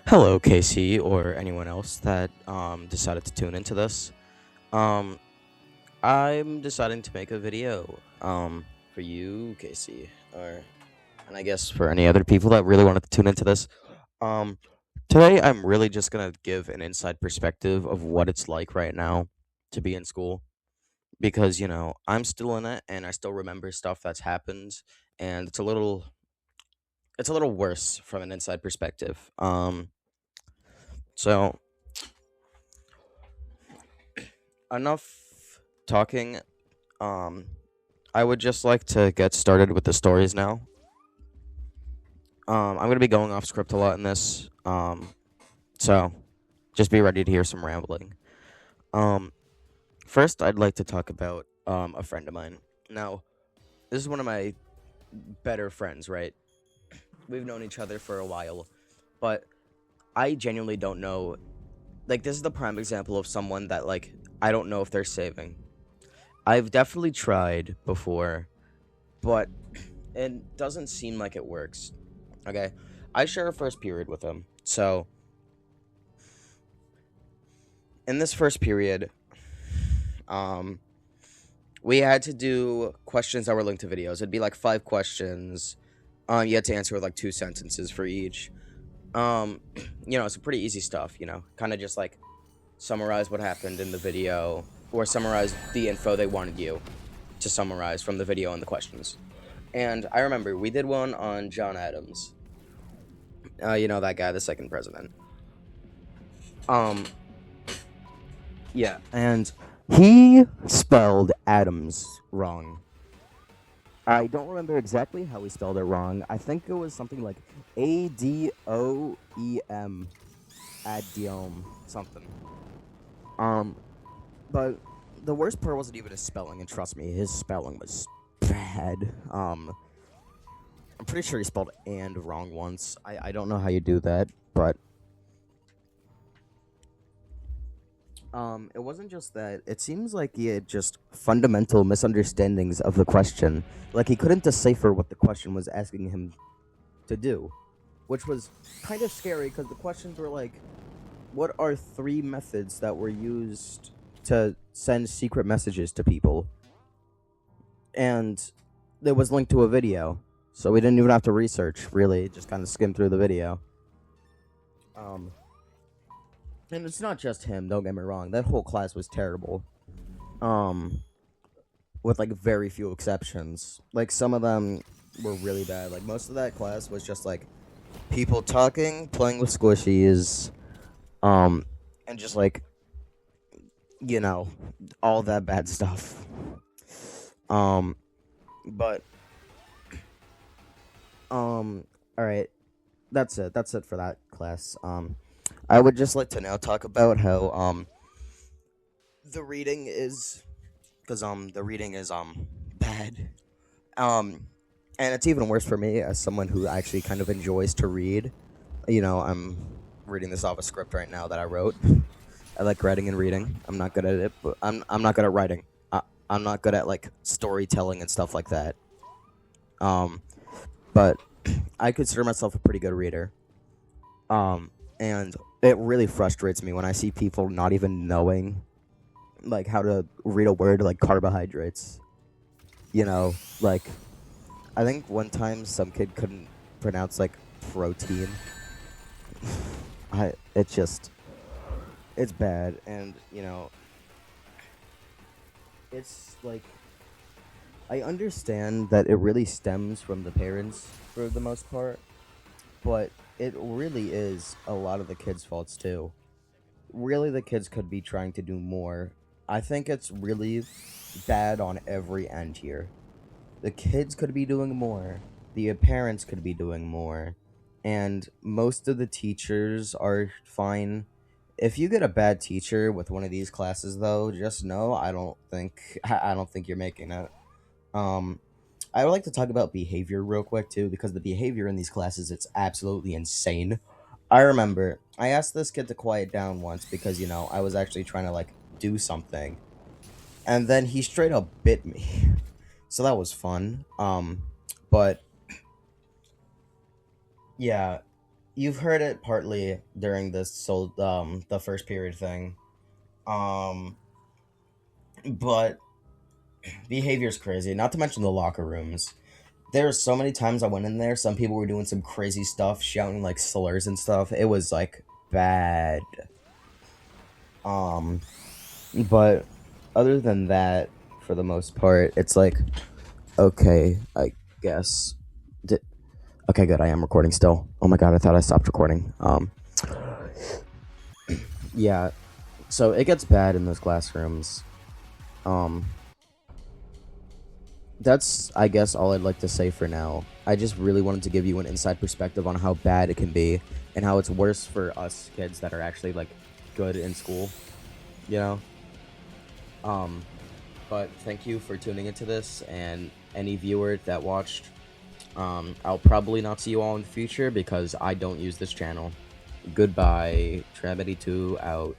Hello, Casey, or anyone else that decided to tune into this. Um, I'm deciding to make a video for you, Casey, and I guess for any other people that really wanted to tune into this. Um, Today I'm really just gonna give an inside perspective of what it's like right now to be in school because I'm still in it and I still remember stuff that's happened, and it's a little worse from an inside perspective. So enough talking. Um, I would just like to get started with the stories now. I'm gonna be going off script a lot in this. So just be ready to hear some rambling. Um, First, I'd like to talk about a friend of mine. Now, this is one of my better friends, right? We've known each other for a while, but I genuinely don't know. Like, this is the prime example of someone that I don't know if they're saving. I've definitely tried before, but it doesn't seem like it works. Okay, I share a first period with him. So in this first period, um, we had to do questions that were linked to videos. It'd be like 5 questions. You had to answer with like 2 sentences for each. Um, some pretty easy stuff. Kind of just like summarize what happened in the video or summarize the info they wanted you to summarize from the video and the questions. And I remember we did one on John Adams. That guy, the second president. Um, Yeah, and he spelled Adams wrong. I don't remember exactly how he spelled it wrong. I think it was something like Adoem, Adiom, something. Um, but the worst part wasn't even his spelling, and trust me, his spelling was bad. I'm pretty sure he spelled "and" wrong once. I don't know how you do that, but it wasn't just that. It seems like he had just fundamental misunderstandings of the question. Like he couldn't decipher what the question was asking him to do, which was kind of scary because the questions were like, "What are 3 methods that were used to send secret messages to people?" And it was linked to a video, so we didn't even have to research. Really, just kind of skim through the video. Um, and it's not just him. Don't get me wrong. That whole class was terrible. Um, with like very few exceptions. Like some of them were really bad. Like most of that class was just like people talking, playing with squishies, um, and just like you know all that bad stuff. Um, but all right, that's it for that class. I would just like to now talk about how the reading is because the reading is bad. Um, and it's even worse for me as someone who actually kind of enjoys to read. I'm reading this off a script right now that I wrote. I like writing and reading. I'm not good at it, but I'm not good at writing. I'm not good at like storytelling and stuff like that. Um, but I consider myself a pretty good reader. And it really frustrates me when I see people not even knowing like how to read a word like carbohydrates. Like I think one time some kid couldn't pronounce like protein. It's bad, and it's like I understand that it really stems from the parents for the most part, but it really is a lot of the kids' faults too. Really, the kids could be trying to do more. I think it's really bad on every end here. The kids could be doing more. The parents could be doing more. And most of the teachers are fine. If you get a bad teacher with one of these classes though, just know I don't think you're making it. Um I would like to talk about behavior real quick too because the behavior in these classes it's absolutely insane. I remember I asked this kid to quiet down once because I was actually trying to like do something and then he straight up bit me. So that was fun. But yeah, you've heard it partly during this the first period thing. Um, but behavior's crazy. Not to mention the locker rooms. There are so many times I went in there. Some people were doing some crazy stuff, shouting like slurs and stuff. It was like bad. Um, but other than that, for the most part, it's like okay, I guess. Okay, good. I am recording still. Oh my god, I thought I stopped recording. Yeah. So it gets bad in those classrooms. Um, that's I guess all I'd like to say for now. I just really wanted to give you an inside perspective on how bad it can be and how it's worse for us kids that are actually like good in school, you know? Um, but thank you for tuning into this and any viewer that watched. I'll probably not see you all in the future because I don't use this channel. Goodbye. Tramedy2 out.